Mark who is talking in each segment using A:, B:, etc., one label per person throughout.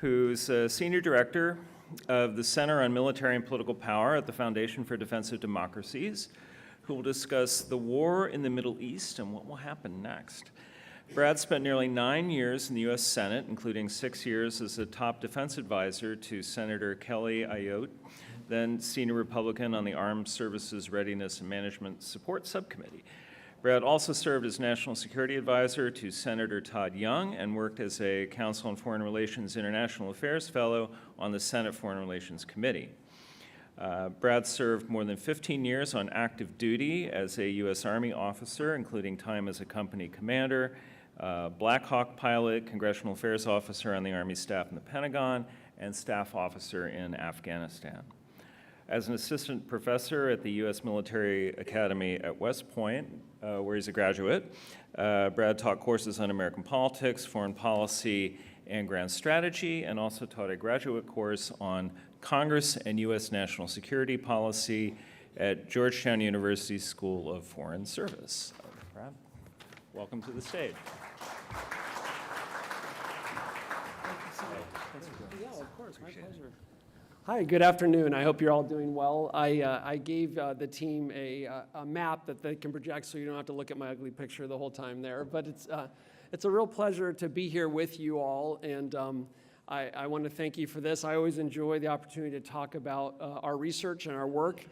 A: who's a senior director of the Center on Military and Political Power at the Foundation for Defense of Democracies, who will discuss the war in the Middle East and what will happen next. Brad spent nearly 9 years in the U.S. Senate, including 6 years as a top defense advisor to Senator Kelly Ayotte, then senior Republican on the Armed Services Readiness and Management Support Subcommittee. Brad also served as National Security Advisor to Senator Todd Young and worked as a Council on Foreign Relations International Affairs Fellow on the Senate Foreign Relations Committee. Brad served more than 15 years on active duty as a U.S. Army officer, including time as a company commander, Black Hawk pilot, Congressional Affairs Officer on the Army staff in the Pentagon, and staff officer in Afghanistan. As an assistant professor at the U.S. Military Academy at West Point, where he's a graduate, Brad taught courses on American politics, foreign policy, and grand strategy, and also taught a graduate course on Congress and U.S. national security policy at Georgetown University School of Foreign Service. Brad, welcome to the stage.
B: Yeah, of course, my pleasure. Hi, good afternoon. I hope you're all doing well. I gave the team a map that they can project so you don't have to look at my ugly picture the whole time there. But it's a real pleasure to be here with you all, and I want to thank you for this. I always enjoy the opportunity to talk about our research and our work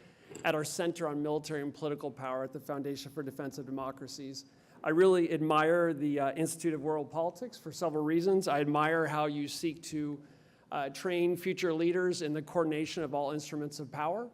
B: at our Center on Military and Political Power at the Foundation for Defense of Democracies. I really admire the Institute of World Politics for several reasons. I admire how you seek to train future leaders in the coordination of all instruments of power.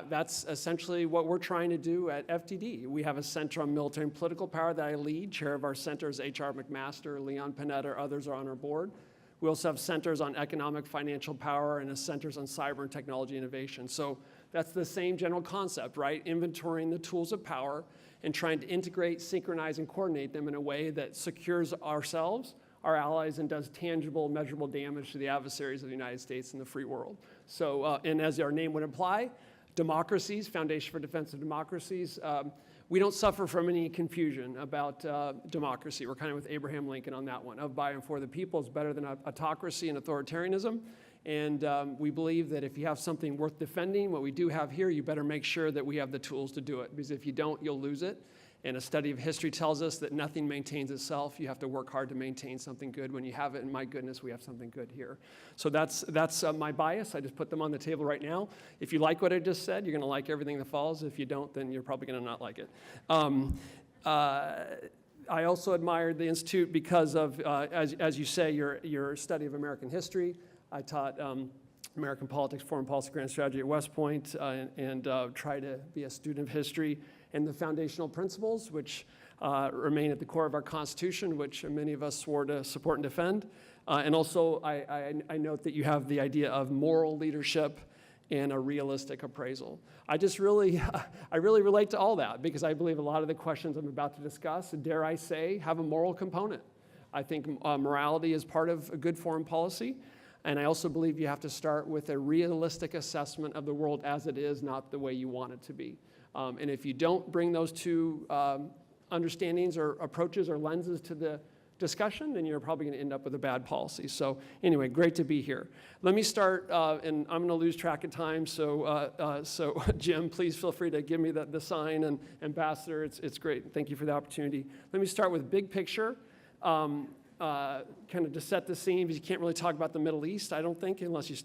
B: That's essentially what we're trying to do at FDD. We have a Center on Military and Political Power that I lead. Chair of our center is H.R. McMaster, Leon Panetta, others are on our board. We also have centers on economic financial power and centers on cyber and technology innovation. So that's the same general concept, right? Inventorying the tools of power and trying to integrate, synchronize, and coordinate them in a way that secures ourselves, our allies, and does tangible, measurable damage to the adversaries of the United States and the free world. So, and as our name would imply, Democracies, Foundation for Defense of Democracies, we don't suffer from any confusion about democracy. We're kind of with Abraham Lincoln on that one. Of, by, and for the people is better than autocracy and authoritarianism. And we believe that if you have something worth defending, what we do have here, you better make sure that we have the tools to do it. Because if you don't, you'll lose it. And a study of history tells us that nothing maintains itself. You have to work hard to maintain something good when you have it. And my goodness, we have something good here. So that's my bias. I just put them on the table right now. If you like what I just said, you're going to like everything that follows. If you don't, then you're probably going to not like it. I also admired the Institute because of, as you say, your study of American history. I taught American politics, foreign policy, grand strategy at West Point, and try to be a student of history and the foundational principles, which remain at the core of our Constitution, which many of us swore to support and defend. And also, I note that you have the idea of moral leadership and a realistic appraisal. I really relate to all that because I believe a lot of the questions I'm about to discuss, dare I say, have a moral component. I think morality is part of a good foreign policy. And I also believe you have to start with a realistic assessment of the world as it is, not the way you want it to be. And if you don't bring those two understandings or approaches or lenses to the discussion, then you're probably going to end up with a bad policy. So anyway, great to be here. Let me start, and I'm going to lose track of time, so Jim, please feel free to give me the sign, and Ambassador, it's great. Thank you for the opportunity. Let me start with big picture. Kind of to set the scene, because you can't really talk about the Middle East, I don't think, unless you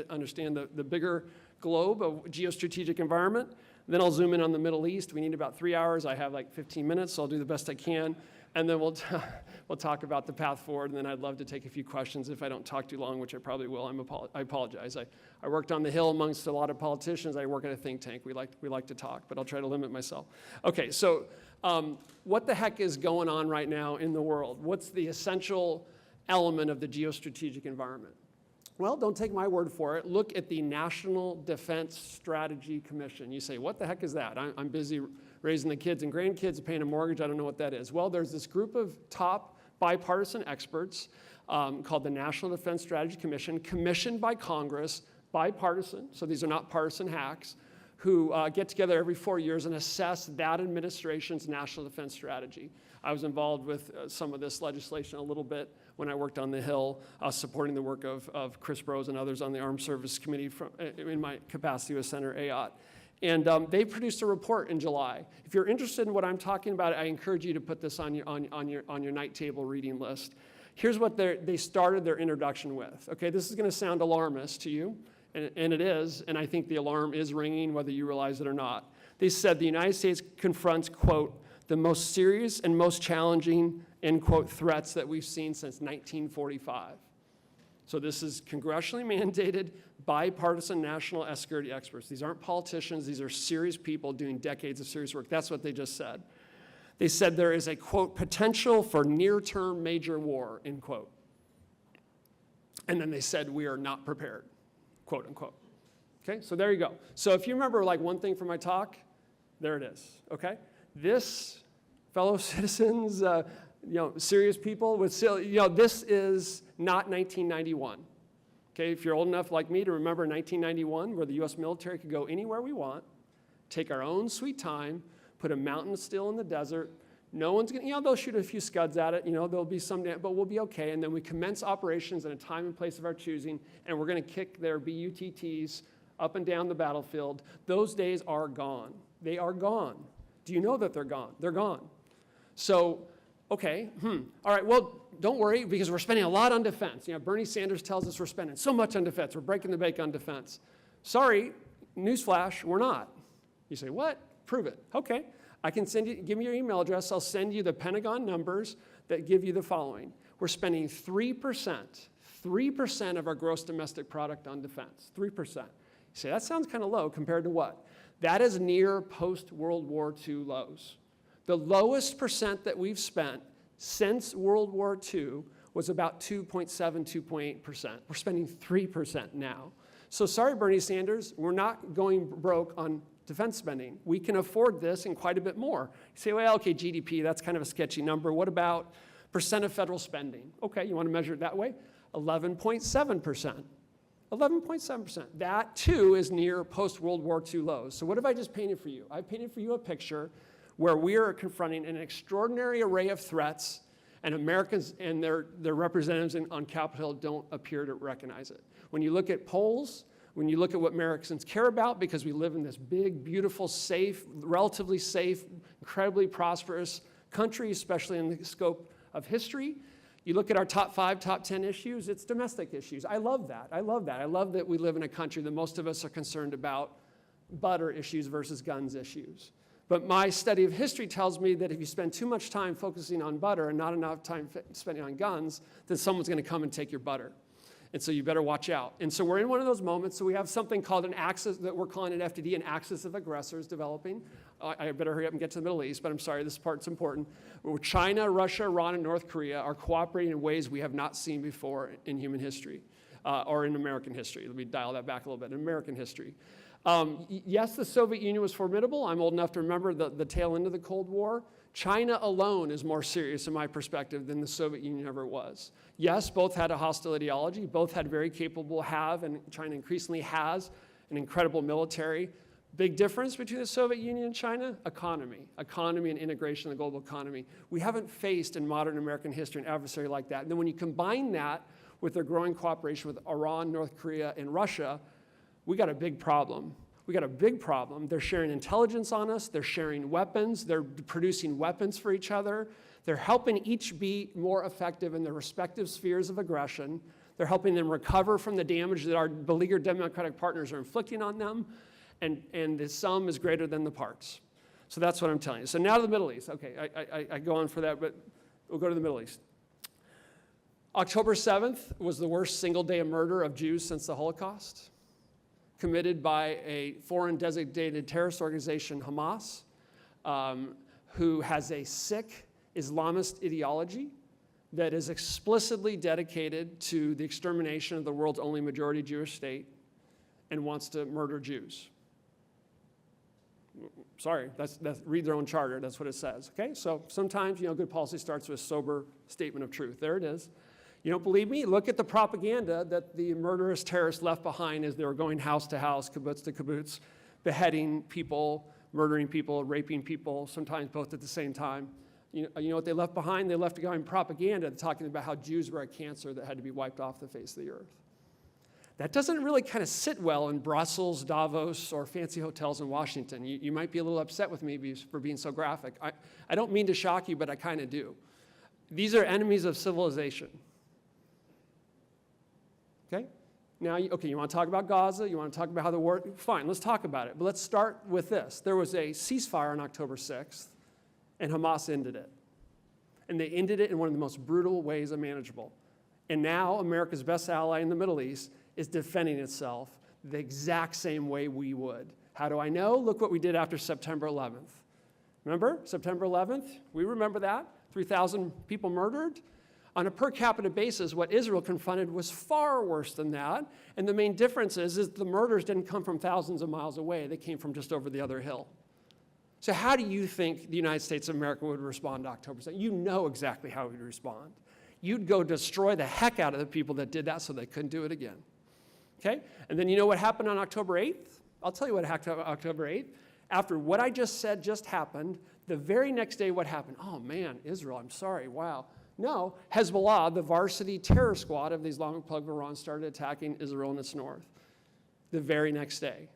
B: understand the bigger globe of geostrategic environment. Then I'll zoom in on the Middle East. We need about 3 hours. I have like 15 minutes, so I'll do the best I can. And then we'll talk about the path forward, and then I'd love to take a few questions if I don't talk too long, which I probably will. I apologize. I worked on the Hill amongst a lot of politicians. I work at a think tank. We like to talk, but I'll try to limit myself. Okay, so what the heck is going on right now in the world? What's the essential element of the geostrategic environment? Well, don't take my word for it. Look at the National Defense Strategy Commission. You say, what the heck is that? I'm busy raising the kids and grandkids, paying a mortgage. I don't know what that is. Well, there's this group of top bipartisan experts called the National Defense Strategy Commission, commissioned by Congress, bipartisan, so these are not partisan hacks, who get together every 4 years and assess that administration's national defense strategy. I was involved with some of this legislation a little bit when I worked on the Hill, supporting the work of Chris Brose and others on the Armed Services Committee in my capacity with Senator Ayotte. And they produced a report in July. If you're interested in what I'm talking about, I encourage you to put this on your night table reading list. Here's what they started their introduction with. Okay, this is going to sound alarmist to you, and it is, and I think the alarm is ringing whether you realize it or not. They said the United States confronts, quote, the most serious and most challenging, end quote, threats that we've seen since 1945. So this is congressionally mandated, bipartisan national security experts. These aren't politicians. These are serious people doing decades of serious work. That's what they just said. They said there is a, quote, potential for near-term major war, end quote. And then they said we are not prepared, quote, unquote. Okay, so there you go. So if you remember like one thing from my talk, there it is, okay? This, fellow citizens, serious people, this is not 1991. Okay, if you're old enough like me to remember 1991, where the U.S. military could go anywhere we want, take our own sweet time, put a mountain still in the desert. No one's going to, they'll shoot a few scuds at it, there'll be some, but we'll be okay. And then we commence operations in a time and place of our choosing, and we're going to kick their BUTTs up and down the battlefield. Those days are gone. They are gone. Do you know that they're gone? They're gone. So, okay, all right, well, don't worry, because we're spending a lot on defense. Bernie Sanders tells us we're spending so much on defense. We're breaking the bank on defense. Sorry, newsflash, we're not. You say, what? Prove it. Okay, I can send you, give me your email address. I'll send you the Pentagon numbers that give you the following. We're spending 3% of our gross domestic product on defense, 3%. You say, that sounds kind of low compared to what? That is near post-World War II lows. The lowest percent that we've spent since World War II was about 2.7, 2.8%. We're spending 3% now. So sorry, Bernie Sanders, we're not going broke on defense spending. We can afford this and quite a bit more. You say, well, okay, GDP, that's kind of a sketchy number. What about percent of federal spending? Okay, you want to measure it that way? 11.7%. 11.7%. That, too, is near post-World War II lows. So what have I just painted for you? I painted for you a picture where we are confronting an extraordinary array of threats, and Americans and their representatives on Capitol Hill don't appear to recognize it. When you look at polls, when you look at what Americans care about, because we live in this big, beautiful, safe, relatively safe, incredibly prosperous country, especially in the scope of history, you look at our top 5, top 10 issues, it's domestic issues. I love that. I love that. I love that we live in a country that most of us are concerned about butter issues versus guns issues. But my study of history tells me that if you spend too much time focusing on butter and not enough time spending on guns, then someone's going to come and take your butter. And so you better watch out. And so we're in one of those moments. So we have something called an axis that we're calling at FDD, an axis of aggressors developing. I better hurry up and get to the Middle East, but I'm sorry, this part's important. Where China, Russia, Iran, and North Korea are cooperating in ways we have not seen before in human history, or in American history. Let me dial that back a little bit, in American history. Yes, the Soviet Union was formidable. I'm old enough to remember the tail end of the Cold War. China alone is more serious, in my perspective, than the Soviet Union ever was. Yes, both had a hostile ideology. Both had very capable, and China increasingly has, an incredible military. Big difference between the Soviet Union and China? Economy and integration in the global economy. We haven't faced in modern American history an adversary like that. And then when you combine that with their growing cooperation with Iran, North Korea, and Russia, we got a big problem. We got a big problem. They're sharing intelligence on us. They're sharing weapons. They're producing weapons for each other. They're helping each be more effective in their respective spheres of aggression. They're helping them recover from the damage that our beleaguered democratic partners are inflicting on them. And the sum is greater than the parts. So that's what I'm telling you. So now to the Middle East. Okay, I go on for that, but we'll go to the Middle East. October 7th was the worst single day of murder of Jews since the Holocaust, committed by a foreign designated terrorist organization, Hamas, who has a sick Islamist ideology that is explicitly dedicated to the extermination of the world's only majority Jewish state and wants to murder Jews. Sorry, that's read their own charter, that's what it says, okay? So sometimes, good policy starts with a sober statement of truth. There it is. You don't believe me? Look at the propaganda that the murderous terrorists left behind as they were going house to house, kibbutz to kibbutz, beheading people, murdering people, raping people, sometimes both at the same time. You know what they left behind? They left behind propaganda talking about how Jews were a cancer that had to be wiped off the face of the earth. That doesn't really kind of sit well in Brussels, Davos, or fancy hotels in Washington. You might be a little upset with me for being so graphic. I don't mean to shock you, but I kind of do. These are enemies of civilization. Okay? Now, you want to talk about Gaza? You want to talk about how the war? Fine, let's talk about it. But let's start with this. There was a ceasefire on October 6th, and Hamas ended it. And they ended it in one of the most brutal ways imaginable. And now America's best ally in the Middle East is defending itself the exact same way we would. How do I know? Look what we did after September 11th. Remember September 11th? We remember that. 3,000 people murdered. On a per capita basis, what Israel confronted was far worse than that. And the main difference is the murders didn't come from thousands of miles away. They came from just over the other hill. So how do you think the United States of America would respond to October 2nd? You know exactly how we'd respond. You'd go destroy the heck out of the people that did that so they couldn't do it again. Okay? And then you know what happened on October 8th? I'll tell you what happened on October 8th. After what I just said just happened, the very next day what happened? Oh man, Israel, I'm sorry, wow. No, Hezbollah, the varsity terror squad of the Islamic Republic of Iran, started attacking Israel in its north the very next day.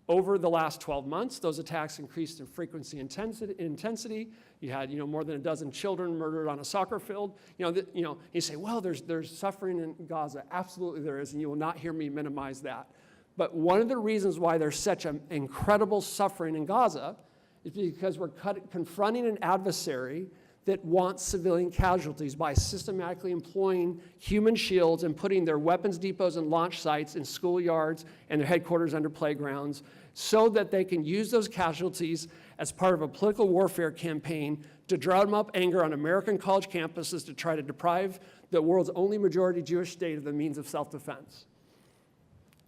B: Over the last 12 months, those attacks increased in frequency and intensity. You had, more than a dozen children murdered on a soccer field. You say, well, there's suffering in Gaza. Absolutely there is, and you will not hear me minimize that. But one of the reasons why there's such an incredible suffering in Gaza is because we're confronting an adversary that wants civilian casualties by systematically employing human shields and putting their weapons depots and launch sites in schoolyards and their headquarters under playgrounds so that they can use those casualties as part of a political warfare campaign to drum up anger on American college campuses to try to deprive the world's only majority Jewish state of the means of self-defense.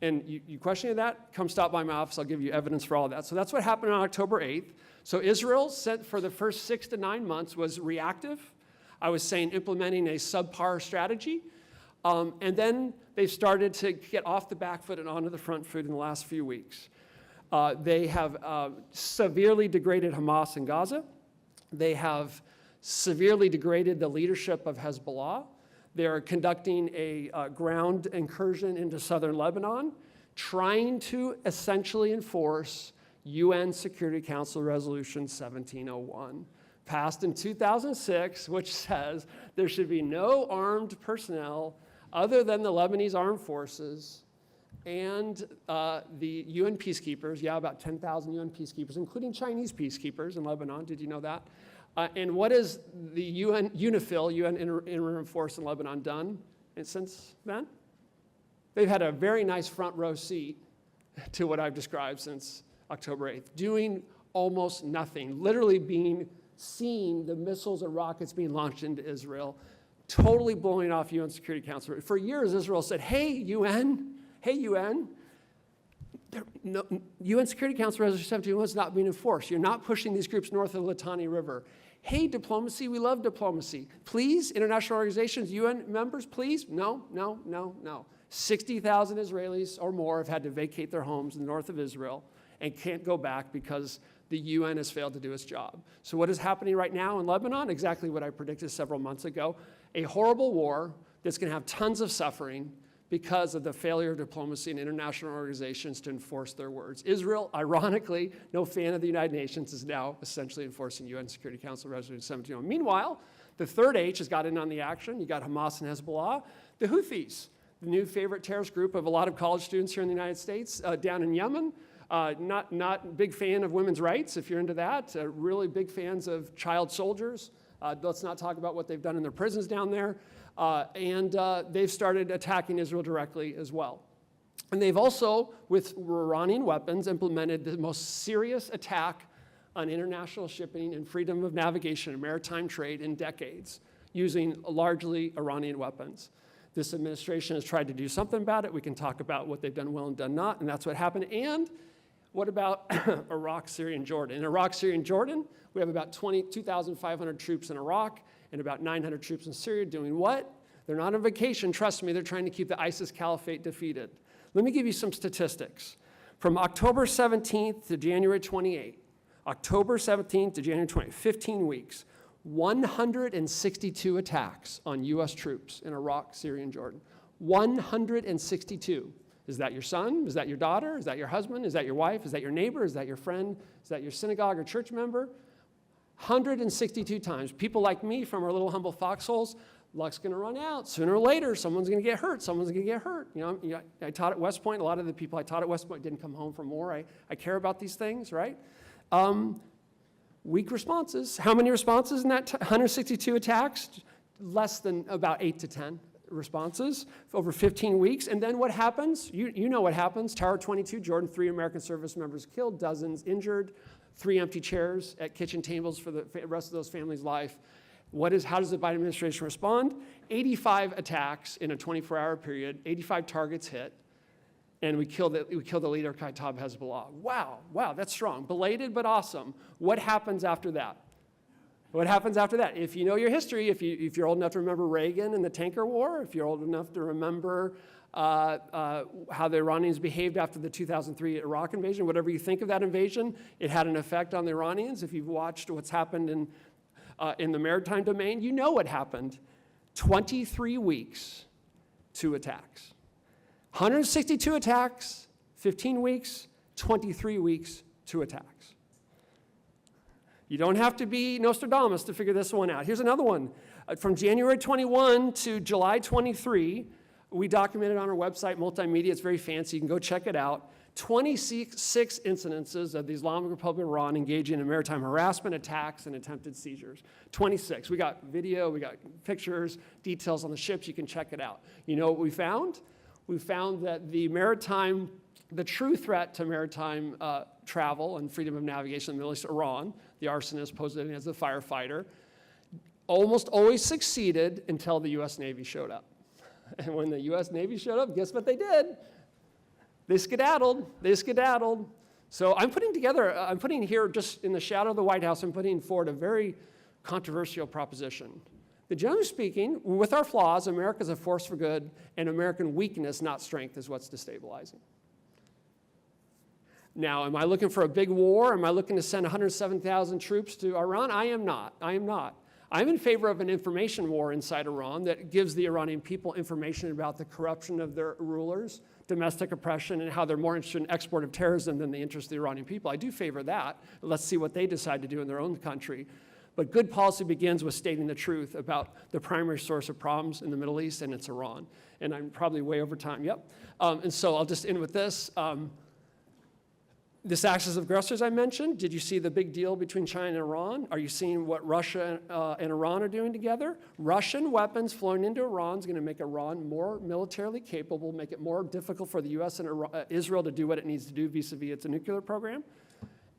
B: And you question that? Come stop by my office. I'll give you evidence for all of that. So that's what happened on October 8th. So Israel, for the first 6 to 9 months, was reactive. I was saying implementing a subpar strategy. And then they started to get off the back foot and onto the front foot in the last few weeks. They have severely degraded Hamas in Gaza. They have severely degraded the leadership of Hezbollah. They're conducting a ground incursion into southern Lebanon, trying to essentially enforce UN Security Council Resolution 1701, passed in 2006, which says there should be no armed personnel other than the Lebanese armed forces and the UN peacekeepers, about 10,000 UN peacekeepers, including Chinese peacekeepers in Lebanon. Did you know that? And what has the UN interim force in Lebanon done since then? They've had a very nice front row seat to what I've described since October 8th, doing almost nothing, literally seeing the missiles and rockets being launched into Israel, totally blowing off UN Security Council. For years, Israel said, hey, UN, UN Security Council Resolution 1701 is not being enforced. You're not pushing these groups north of the Litani River. Hey, diplomacy, we love diplomacy. Please, international organizations, UN members, please? No. 60,000 Israelis or more have had to vacate their homes in the north of Israel and can't go back because the UN has failed to do its job. So what is happening right now in Lebanon? Exactly what I predicted several months ago. A horrible war that's going to have tons of suffering because of the failure of diplomacy and international organizations to enforce their words. Israel, ironically, no fan of the United Nations, is now essentially enforcing UN Security Council Resolution 1701. Meanwhile, the third H has got in on the action. You got Hamas and Hezbollah. The Houthis, the new favorite terrorist group of a lot of college students here in the United States, down in Yemen. Not big fan of women's rights, if you're into that. Really big fans of child soldiers. Let's not talk about what they've done in their prisons down there. And they've started attacking Israel directly as well. And they've also, with Iranian weapons, implemented the most serious attack on international shipping and freedom of navigation and maritime trade in decades, using largely Iranian weapons. This administration has tried to do something about it. We can talk about what they've done well and done not, and that's what happened. And what about Iraq, Syria, and Jordan? In Iraq, Syria, and Jordan, we have about 2,500 troops in Iraq and about 900 troops in Syria doing what? They're not on vacation, trust me, they're trying to keep the ISIS caliphate defeated. Let me give you some statistics. From October 17th to January 28th, October 17th to January 28th, 15 weeks, 162 attacks on U.S. troops in Iraq, Syria, and Jordan. 162. Is that your son? Is that your daughter? Is that your husband? Is that your wife? Is that your neighbor? Is that your friend? Is that your synagogue or church member? 162 times. People like me from our little humble foxholes, luck's going to run out. Sooner or later, someone's going to get hurt. Someone's going to get hurt. I taught at West Point. A lot of the people I taught at West Point didn't come home from war. I care about these things, right? Weak responses. How many responses in that 162 attacks? Less than about 8 to 10 responses over 15 weeks. And then what happens? You know what happens. Tower 22, Jordan, 3 American service members killed, dozens injured, 3 empty chairs at kitchen tables for the rest of those families' life. How does the Biden administration respond? 85 attacks in a 24-hour period, 85 targets hit, and we killed the leader, Kataib Hezbollah. Wow, that's strong. Belated, but awesome. What happens after that? What happens after that? If you know your history, if you're old enough to remember Reagan and the tanker war, if you're old enough to remember how the Iranians behaved after the 2003 Iraq invasion, whatever you think of that invasion, it had an effect on the Iranians. If you've watched what's happened in the maritime domain, you know what happened. 23 weeks, 2 attacks. 162 attacks, 15 weeks, 23 weeks, 2 attacks. You don't have to be Nostradamus to figure this one out. Here's another one. From January 21 to July 23, we documented on our website, multimedia, it's very fancy, you can go check it out, 26 incidences of the Islamic Republic of Iran engaging in maritime harassment, attacks, and attempted seizures. 26. We got video, we got pictures, details on the ships, you can check it out. You know what we found? We found that the true threat to maritime travel and freedom of navigation in the Middle East, Iran, the arsonist posing as a firefighter, almost always succeeded until the U.S. Navy showed up. And when the U.S. Navy showed up, guess what they did? They skedaddled. So I'm putting here just in the shadow of the White House, I'm putting forward a very controversial proposition. That generally speaking, with our flaws, America's a force for good, and American weakness, not strength, is what's destabilizing. Now, am I looking for a big war? Am I looking to send 107,000 troops to Iran? I am not. I'm in favor of an information war inside Iran that gives the Iranian people information about the corruption of their rulers, domestic oppression, and how they're more interested in export of terrorism than the interest of the Iranian people. I do favor that. Let's see what they decide to do in their own country. But good policy begins with stating the truth about the primary source of problems in the Middle East, and it's Iran. And I'm probably way over time, yep. And so I'll just end with this. This axis of aggressors I mentioned, did you see the big deal between China and Iran? Are you seeing what Russia and Iran are doing together? Russian weapons flowing into Iran is going to make Iran more militarily capable, make it more difficult for the U.S. and Israel to do what it needs to do vis-a-vis its nuclear program.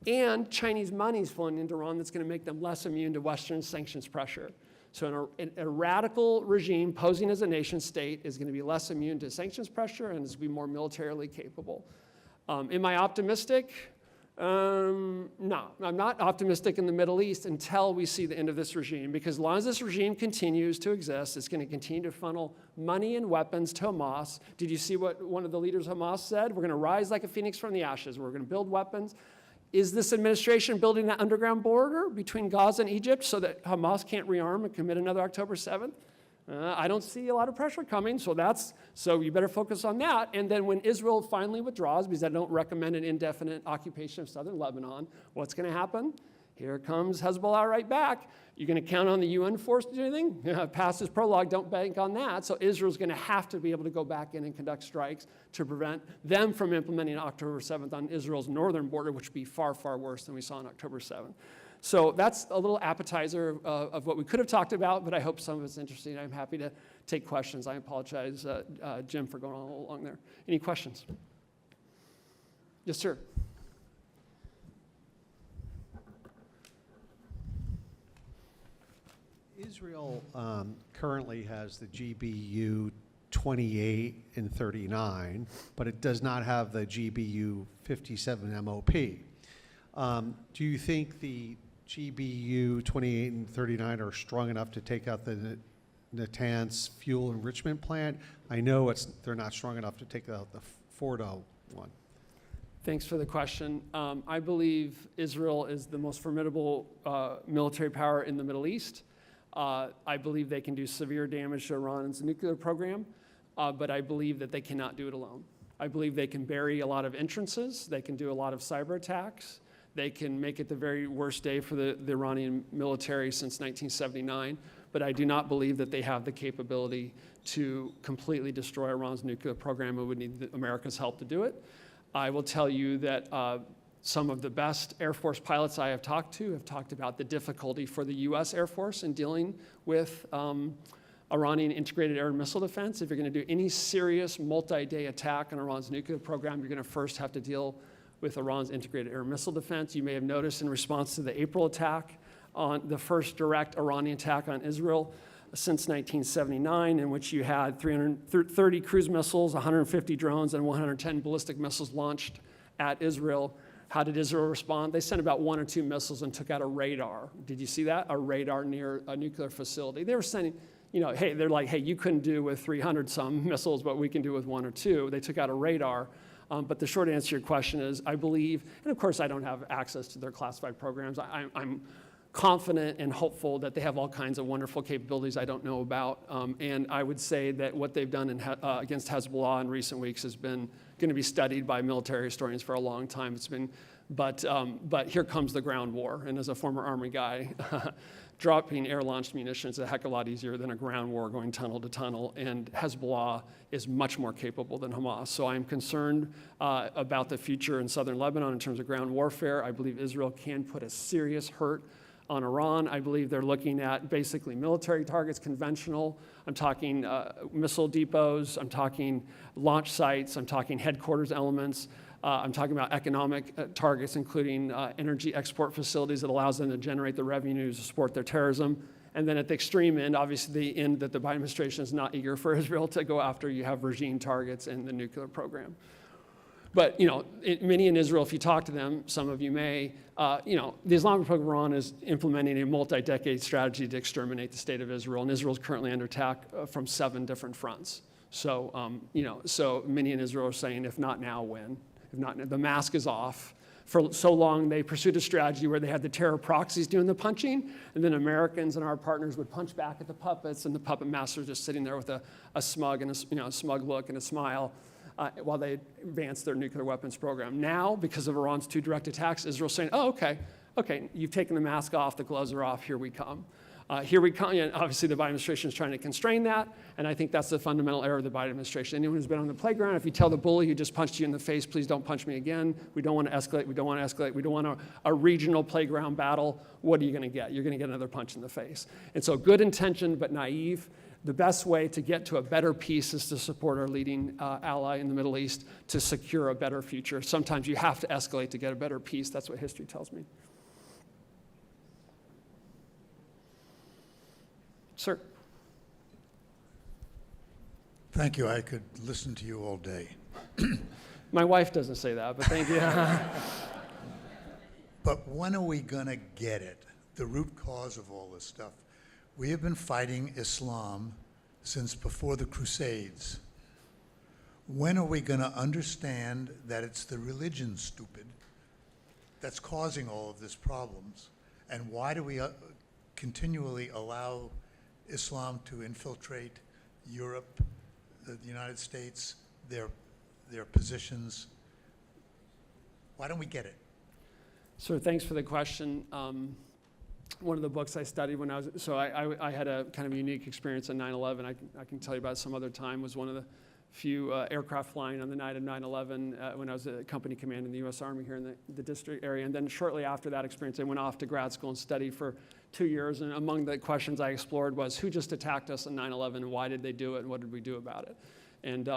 B: And Chinese money is flowing into Iran that's going to make them less immune to Western sanctions pressure. So a radical regime posing as a nation state is going to be less immune to sanctions pressure and is going to be more militarily capable. Am I optimistic? No, I'm not optimistic in the Middle East until we see the end of this regime, because as long as this regime continues to exist, it's going to continue to funnel money and weapons to Hamas. Did you see what one of the leaders of Hamas said? We're going to rise like a phoenix from the ashes. We're going to build weapons. Is this administration building that underground border between Gaza and Egypt so that Hamas can't rearm and commit another October 7th? I don't see a lot of pressure coming, so you better focus on that. And then when Israel finally withdraws, because I don't recommend an indefinite occupation of southern Lebanon, what's going to happen? Here comes Hezbollah right back. You're going to count on the UN force to do anything? Past this prologue, don't bank on that. So Israel's going to have to be able to go back in and conduct strikes to prevent them from implementing October 7th on Israel's northern border, which would be far, far worse than we saw on October 7th. So that's a little appetizer of what we could have talked about, but I hope some of it's interesting. I'm happy to take questions. I apologize, Jim, for going on along there. Any questions? Yes, sir.
C: Israel currently has the GBU 28 and 39, but it does not have the GBU 57 MOP. Do you think the GBU 28 and 39 are strong enough to take out the Natanz fuel enrichment plant? I know they're not strong enough to take out the Fordo one.
B: Thanks for the question. I believe Israel is the most formidable military power in the Middle East. I believe they can do severe damage to Iran's nuclear program, but I believe that they cannot do it alone. I believe they can bury a lot of entrances. They can do a lot of cyber attacks. They can make it the very worst day for the Iranian military since 1979, but I do not believe that they have the capability to completely destroy Iran's nuclear program. It would need America's help to do it. I will tell you that some of the best Air Force pilots I have talked to have talked about the difficulty for the US Air Force in dealing with Iranian integrated air and missile defense. If you're going to do any serious multi-day attack on Iran's nuclear program, you're going to first have to deal with Iran's integrated air and missile defense. You may have noticed in response to the April attack, on the first direct Iranian attack on Israel since 1979, in which you had 330 cruise missiles, 150 drones, and 110 ballistic missiles launched at Israel. How did Israel respond? They sent about 1 or 2 missiles and took out a radar. Did you see that? A radar near a nuclear facility. They were sending, they're like, hey, you couldn't do with 300 some missiles what we can do with 1 or 2. They took out a radar. But the short answer to your question is, I believe, and of course I don't have access to their classified programs. I'm confident and hopeful that they have all kinds of wonderful capabilities I don't know about. And I would say that what they've done against Hezbollah in recent weeks has been going to be studied by military historians for a long time. But here comes the ground war. And as a former Army guy, dropping air-launched munitions is a heck of a lot easier than a ground war going tunnel to tunnel. And Hezbollah is much more capable than Hamas. So I'm concerned about the future in southern Lebanon in terms of ground warfare. I believe Israel can put a serious hurt on Iran. I believe they're looking at basically military targets, conventional. I'm talking missile depots. I'm talking launch sites. I'm talking headquarters elements. I'm talking about economic targets, including energy export facilities that allows them to generate the revenues to support their terrorism. And then at the extreme end, obviously the end that the Biden administration is not eager for Israel to go after, you have regime targets and the nuclear program. But, many in Israel, if you talk to them, some of you may, the Islamic Republic of Iran is implementing a multi-decade strategy to exterminate the state of Israel, and Israel is currently under attack from 7 different fronts. So, so many in Israel are saying, if not now, when? If not, the mask is off. For so long, they pursued a strategy where they had the terror proxies doing the punching, and then Americans and our partners would punch back at the puppets, and the puppet masters just sitting there with a smug and a smug look and a smile. While they advance their nuclear weapons program. Now, because of Iran's 2 direct attacks, Israel's saying, oh, okay, you've taken the mask off, the gloves are off, here we come. And obviously the Biden administration is trying to constrain that, and I think that's the fundamental error of the Biden administration. Anyone who's been on the playground, if you tell the bully who just punched you in the face, please don't punch me again, we don't want to escalate, we don't want a regional playground battle, what are you going to get? You're going to get another punch in the face. And so good intention, but naive. The best way to get to a better peace is to support our leading ally in the Middle East to secure a better future. Sometimes you have to escalate to get a better peace. That's what history tells me. Sir.
D: Thank you. I could listen to you all day.
B: My wife doesn't say that, but thank you.
D: But when are we going to get it? The root cause of all this stuff. We have been fighting Islam since before the Crusades. When are we going to understand that it's the religion, stupid, that's causing all of these problems? And why do we continually allow Islam to infiltrate Europe, the United States, their positions? Why don't we get it?
B: Sir, thanks for the question. One of the books I studied when I had a kind of unique experience on 9/11. I can tell you about it some other time. Was one of the few aircraft flying on the night of 9/11 when I was a company commander in the U.S. Army here in the district area. And then shortly after that experience, I went off to grad school and studied for 2 years. And among the questions I explored was, who just attacked us on 9/11 and why did they do it and what did we do about it? And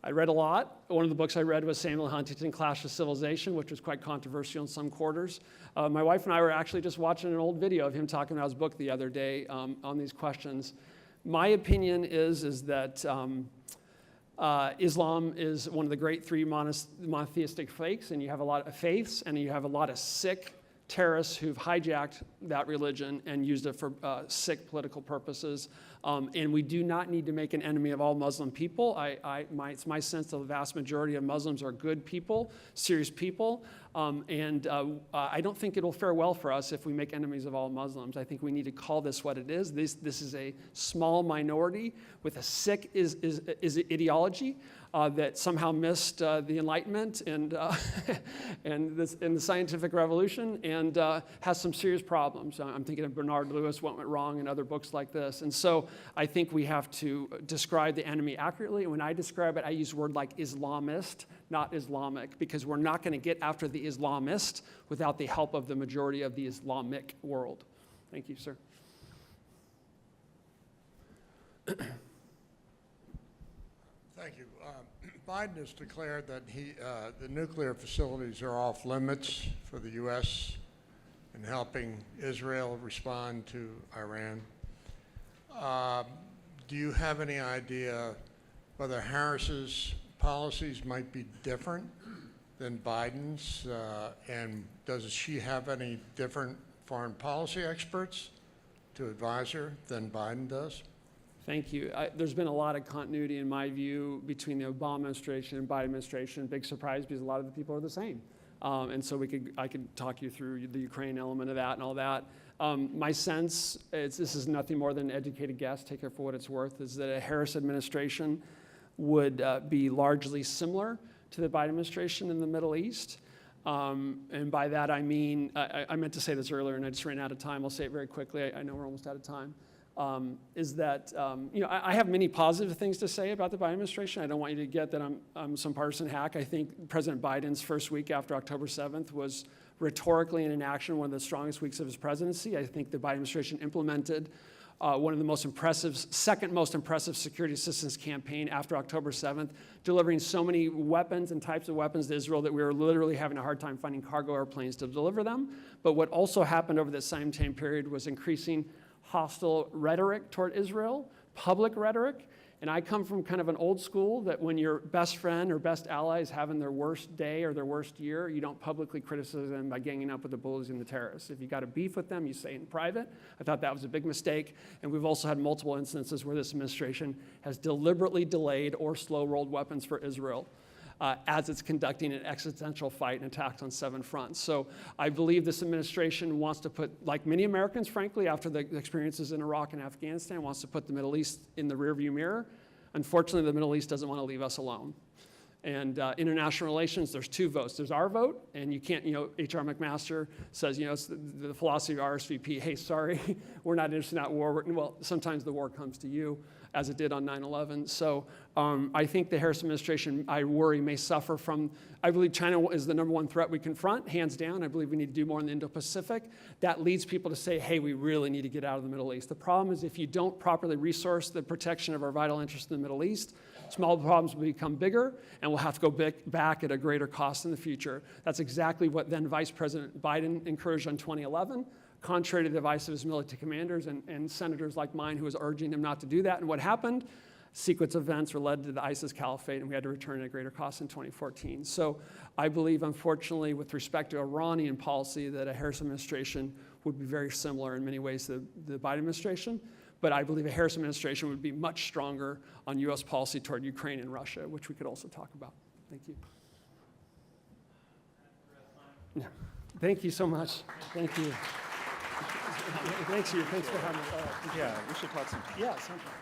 B: I read a lot. One of the books I read was Samuel Huntington, Clash of Civilization, which was quite controversial in some quarters. My wife and I were actually just watching an old video of him talking about his book the other day on these questions. My opinion is that Islam is one of the great 3 monotheistic faiths, and you have a lot of faiths, and you have a lot of sick terrorists who've hijacked that religion and used it for sick political purposes. And we do not need to make an enemy of all Muslim people. It's my sense that the vast majority of Muslims are good people, serious people. I don't think it'll fare well for us if we make enemies of all Muslims. I think we need to call this what it is. This is a small minority with a sick ideology that somehow missed the Enlightenment and the scientific revolution and has some serious problems. I'm thinking of Bernard Lewis, What Went Wrong, and other books like this. And so I think we have to describe the enemy accurately. And when I describe it, I use a word like Islamist, not Islamic, because we're not going to get after the Islamist without the help of the majority of the Islamic world. Thank you, sir.
E: Thank you. Biden has declared that the nuclear facilities are off limits for the U.S. in helping Israel respond to Iran. Do you have any idea whether Harris's policies might be different than Biden's? And does she have any different foreign policy experts to advise her than Biden does?
B: Thank you. There's been a lot of continuity, in my view, between the Obama administration and Biden administration. Big surprise because a lot of the people are the same. And so I could talk you through the Ukraine element of that and all that. My sense, this is nothing more than an educated guess, take it for what it's worth, is that a Harris administration would be largely similar to the Biden administration in the Middle East. And by that I mean, I meant to say this earlier and I just ran out of time. I'll say it very quickly. I know we're almost out of time. Is that, I have many positive things to say about the Biden administration. I don't want you to get that I'm some partisan hack. I think President Biden's first week after October 7th was rhetorically and in action one of the strongest weeks of his presidency. I think the Biden administration implemented one of the most impressive, second most impressive security assistance campaign after October 7th, delivering so many weapons and types of weapons to Israel that we were literally having a hard time finding cargo airplanes to deliver them. But what also happened over the same time period was increasing hostile rhetoric toward Israel, public rhetoric. And I come from kind of an old school that when your best friend or best ally is having their worst day or their worst year, you don't publicly criticize them by ganging up with the bullies and the terrorists. If you got a beef with them, you say it in private. I thought that was a big mistake. And we've also had multiple instances where this administration has deliberately delayed or slow-rolled weapons for Israel as it's conducting an existential fight and attacks on 7 fronts. So I believe this administration wants to put, like many Americans, frankly, after the experiences in Iraq and Afghanistan, wants to put the Middle East in the rearview mirror. Unfortunately, the Middle East doesn't want to leave us alone. And international relations, there's 2 votes. There's our vote, and you can't, H.R. McMaster says, it's the philosophy of RSVP, hey, sorry, we're not interested in that war. Well, sometimes the war comes to you, as it did on 9/11. So I think the Harris administration, I worry, may suffer from, I believe China is the #1 threat we confront, hands down. I believe we need to do more in the Indo-Pacific. That leads people to say, hey, we really need to get out of the Middle East. The problem is if you don't properly resource the protection of our vital interests in the Middle East, small problems will become bigger, and we'll have to go back at a greater cost in the future. That's exactly what then Vice President Biden encouraged in 2011, contrary to the advice of his military commanders and senators like mine who was urging him not to do that. And what happened? Sequence of events were led to the ISIS caliphate, and we had to return at a greater cost in 2014. So I believe, unfortunately, with respect to Iranian policy, that a Harris administration would be very similar in many ways to the Biden administration. But I believe a Harris administration would be much stronger on U.S. policy toward Ukraine and Russia, which we could also talk about. Thank you. Yeah. Thank you so much. Thank you. Thanks for having me.
A: Yeah, we should talk some.
B: Yeah, sometime.